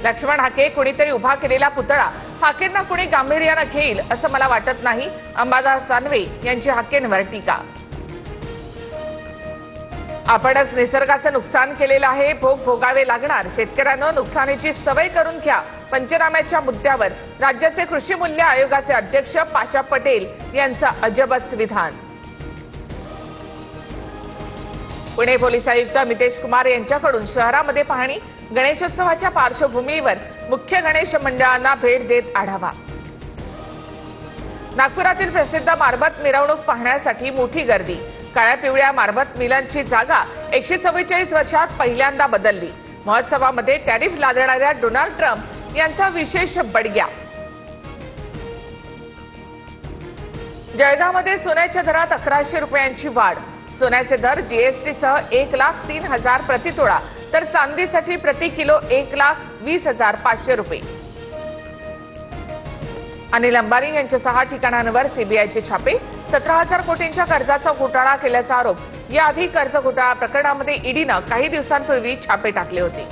लक्ष्मण हाके कुणीतरी उभा केलेला पुतळा हाकेंना कुणी गांभीर्याने घेईल असं मला वाटत नाही। अंबादास दानवे यांची हाकेंवर टीका। आपणच निसर्गाचं नुकसान केलेलं आहे, भोग भोगावे लागणार। शेतकऱ्यांना नुकसानीची सवय करून घ्या। पंचनाम्याच्या मुद्द्यावर राज्याचे कृषी मूल्य आयोगाचे अध्यक्ष पाशा पटेल यांचं अजबच विधान। पुणे पोलीस आयुक्त मितेश कुमार यांच्याकडून शहरामध्ये पाहणी। गणेशोत्सवाच्या पार्श्वभूमीवर मुख्य गणेश मंडळांना भेट देत आढावा। नागपुरातील प्रसिद्ध मारबत मिरवणूक पाहण्यासाठी मोठी गर्दी। काळ्या पिवळ्या मारबत मिलांची जागा 144 वर्षात पहिल्यांदा बदलली। महोत्सवामध्ये टॅरिफ लादणाऱ्या डोनाल्ड ट्रम्प यांचा विशेष बडग्या। जळगावमध्ये सोन्याच्या दरात 1100 रुपयांची वाढ। सोन्याचे दर जीएसटी सह 1,03,000 प्रति तोळा, तर चांदीसाठी प्रति किलो 1,20,500 रुपये। अनिल अंबानी यांच्या 6 ठिकाणांवर सीबीआयचे छापे। 17,000 कोटींच्या कर्जाचा घोटाळा केल्याचा आरोप। याआधी कर्ज घोटाळा प्रकरणामध्ये ईडीनं काही दिवसांपूर्वी छापे टाकले होते।